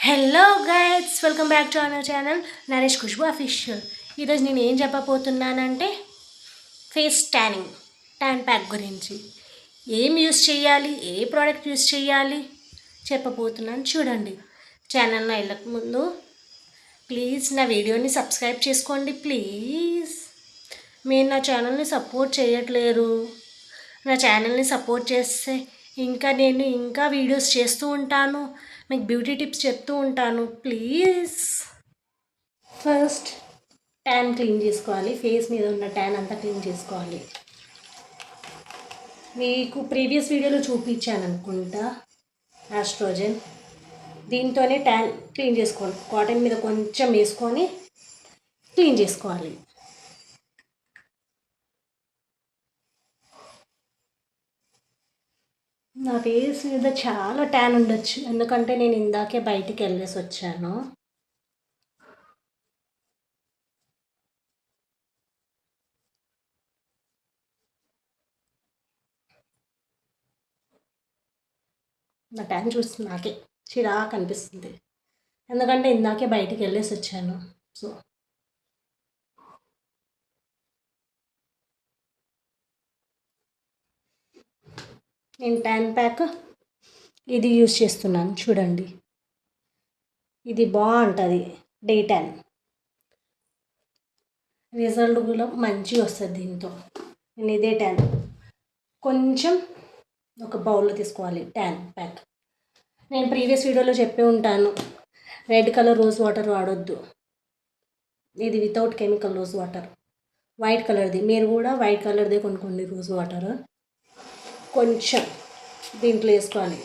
Hello guides, welcome back to our channel Naresh Khushbu official. ఈరోజు నేను ఏం చెప్పబోతున్నానంటే ఫేస్ ట్యాన్ ప్యాక్ గురించి ఏం యూస్ చేయాలి, ఏ ప్రోడక్ట్ యూస్ చేయాలి చెప్పబోతున్నాను. చూడండి. ఛానల్ని వెళ్ళక ముందు ప్లీజ్ నా వీడియోని సబ్స్క్రైబ్ చేసుకోండి ప్లీజ్. మీరు నా ఛానల్ని సపోర్ట్ చేయట్లేరు. నా ఛానల్ని సపోర్ట్ చేస్తే నేను ఇంకా వీడియోస్ చేస్తూ ఉంటాను, మీకు బ్యూటీ టిప్స్ చెప్తూ ఉంటాను ప్లీజ్. ఫస్ట్ ట్యాన్ క్లీన్ చేసుకోవాలి. ఫేస్ మీద ఉన్న ట్యాన్ అంతా క్లీన్ చేసుకోవాలి. మీకు ప్రీవియస్ వీడియోలో చూపించాను అనుకుంటా ఆస్ట్రోజన్. దీంతోనే ట్యాన్ క్లీన్ చేసుకోవాలి. కాటన్ మీద కొంచెం వేసుకొని క్లీన్ చేసుకోవాలి. నా ఫేస్ మీద చాలా ట్యాన్ ఉండొచ్చు, ఎందుకంటే నేను ఇందాకే బయటికి వెళ్ళేసి వచ్చాను. నా ట్యాన్ చూస్తే నాకే చిరాకు అనిపిస్తుంది, ఎందుకంటే ఇందాకే బయటికి వెళ్ళేసి వచ్చాను. సో నేను ట్యాన్ ప్యాక్ ఇది యూస్ చేస్తున్నాను. చూడండి, ఇది బాగుంటుంది. డే ట్యాన్ రిజల్ట్ కూడా మంచిగా వస్తుంది దీంతో. నేను ఇదే ట్యాన్ కొంచెం ఒక బౌల్లో తీసుకోవాలి. ట్యాన్ ప్యాక్ నేను ప్రీవియస్ వీడియోలో చెప్పి ఉంటాను, రెడ్ కలర్ రోజ్ వాటర్ వాడొద్దు. ఇది without chemical rose water. White కలర్ది, మీరు కూడా వైట్ కలర్దే కొనుక్కోండి. రోజ్ వాటర్ కొంచెం దీంట్లో వేసుకోవాలి.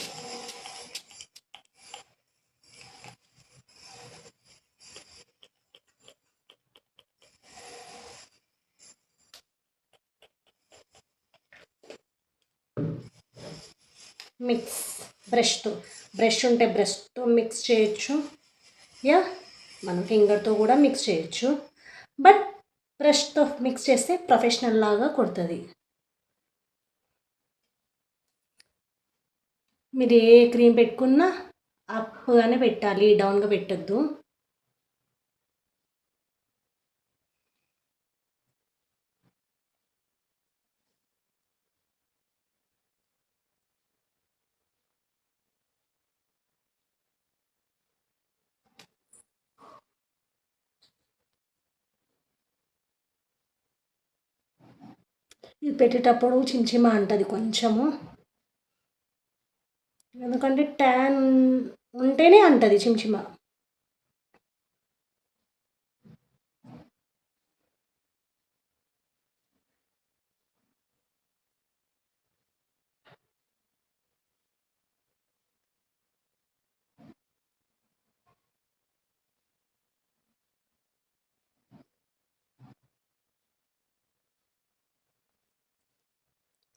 మిక్స్ బ్రష్ ఉంటే బ్రష్తో మిక్స్ చేయొచ్చు, యా మనం ఫింగర్తో కూడా మిక్స్ చేయొచ్చు. బట్ బ్రష్తో మిక్స్ చేస్తే ప్రొఫెషనల్ లాగా కొడుతుంది. మీరు ఏ క్రీమ్ పెట్టుకున్నా అప్గానే పెట్టాలి, డౌన్గా పెట్టద్దు. ఇది పెట్టేటప్పుడు చించిమ అంటుంది కొంచెము, ఎందుకంటే ట్యాన్ ఉంటేనే అంటుంది చించిమ.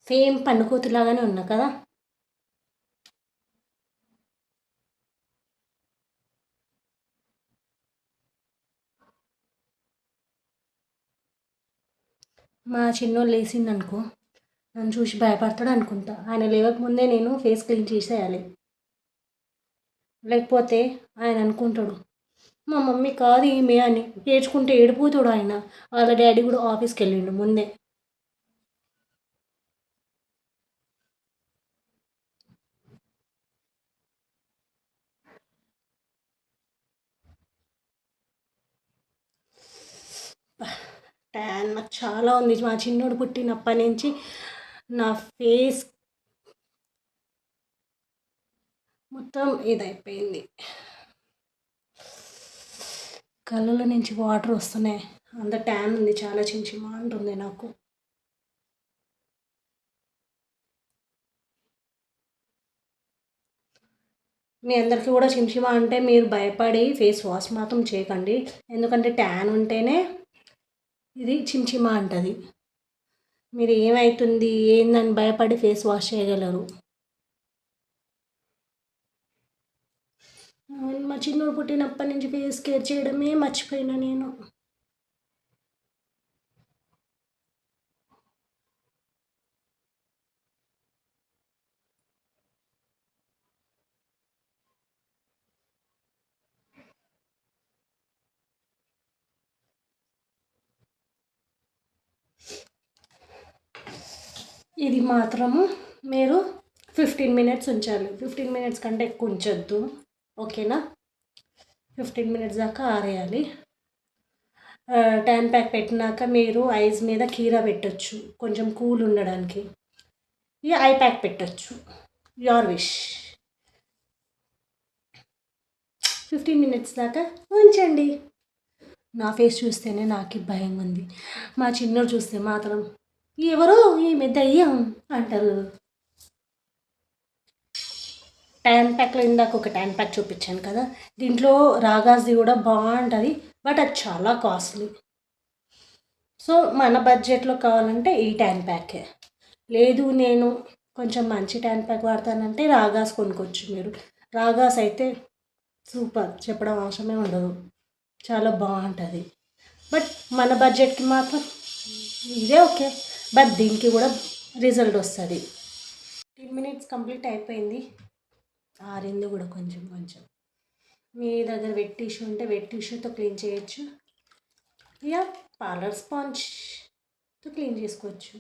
సేమ్ పండుకోతులాగానే ఉన్నా కదా. మా చిన్నోళ్ళు లేచిందనుకో నన్ను చూసి భయపడతాడు అనుకుంటా. ఆయన లేవకముందే నేను ఫేస్ క్లీన్ చేసేయాలి, లేకపోతే ఆయన అనుకుంటాడు మా మమ్మీ కాదు ఈమె అని. ఏడ్చుకుంటే ఏడిపోతాడు ఆయన. వాళ్ళ డాడీ కూడా ఆఫీస్కి వెళ్ళిండు ముందే. ట్యాన్ నాకు చాలా ఉంది. మా చిన్నోడు పుట్టినప్పటి నుంచి నా ఫేస్ మొత్తం ఇదైపోయింది. కళ్ళలో నుంచి వాటర్ వస్తున్నాయి, అంత ట్యాన్ ఉంది. చాలా చించిమా అంటుంది నాకు. మీ అందరికీ కూడా చించిమా అంటే మీరు భయపడి ఫేస్ వాష్ మాత్రం చేయకండి, ఎందుకంటే ట్యాన్ ఉంటేనే ఇది చించిమా అంటుంది. మీరు ఏమవుతుంది ఏందని భయపడి ఫేస్ వాష్ చేయగలరు. మా చిన్నోడు పుట్టినప్పటి నుంచి ఫేస్ కేర్ చేయడమే మర్చిపోయినా నేను. ఇది మాత్రము మీరు 15 మినిట్స్ ఉంచాలి. 15 మినిట్స్ కంటే ఎక్కువ ఉంచొద్దు. ఓకేనా? 15 మినిట్స్ దాకా ఆరేయాలి. ట్యాన్ ప్యాక్ పెట్టినాక మీరు ఐస్ మీద కీరా పెట్టచ్చు కొంచెం కూల్ ఉండడానికి. ఇక ఐ ప్యాక్ పెట్టచ్చు, యోర్ విష్. 15 మినిట్స్ దాకా ఉంచండి. నా ఫేస్ చూస్తేనే నాకు భయంగా ఉంది. మా చిన్నోడు చూస్తే మాత్రం ఎవరో ఈమె దయ్యం అంటారు. ట్యాన్ ప్యాక్లో ఇందాక ఒక ట్యాన్ ప్యాక్ చూపించాను కదా, దీంట్లో రాగాస్ది కూడా బాగుంటుంది, బట్ అది చాలా కాస్ట్లీ. సో మన బడ్జెట్లో కావాలంటే ఈ ట్యాన్ ప్యాకే. లేదు నేను కొంచెం మంచి ట్యాన్ ప్యాక్ వాడతానంటే రాగాస్ కొనుక్కోవచ్చు మీరు. రాగాస్ అయితే సూపర్, చెప్పడం అవసరమే ఉండదు, చాలా బాగుంటుంది. బట్ మన బడ్జెట్కి మాత్రం ఇదే ఓకే, బట్ దీనికి కూడా రిజల్ట్ వస్తుంది. 10 మినిట్స్ కంప్లీట్ అయిపోయింది. ఆరింది కూడా కొంచెం కొంచెం. మీ దగ్గర వెట్ టిష్యూ ఉంటే వెట్ టిష్యూతో క్లీన్ చేయొచ్చు, ఇక పార్లర్ స్పాంజ్తో క్లీన్ చేసుకోవచ్చు.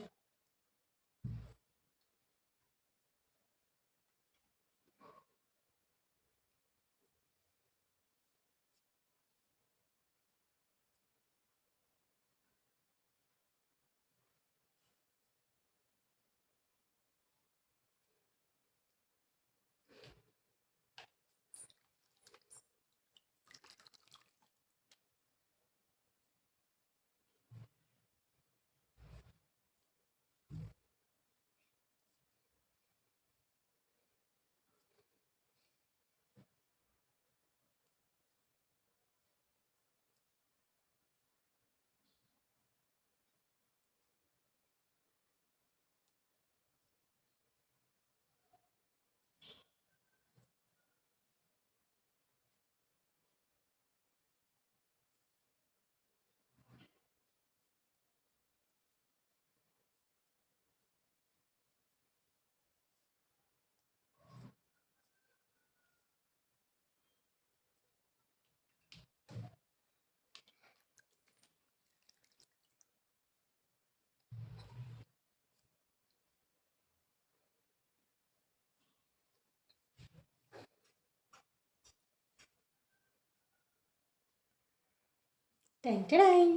టెంటడాయ్,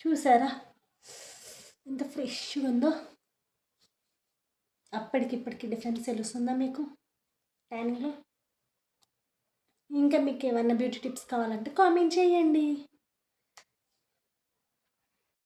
చూసారా ఎంత ఫ్రెష్గా ఉందో? అప్పటికిప్పటికి డిఫరెన్స్ తెలుస్తుందా మీకు ట్యానింగ్లో? ఇంకా మీకు ఏమన్నా బ్యూటీ టిప్స్ కావాలంటే కామెంట్ చేయండి.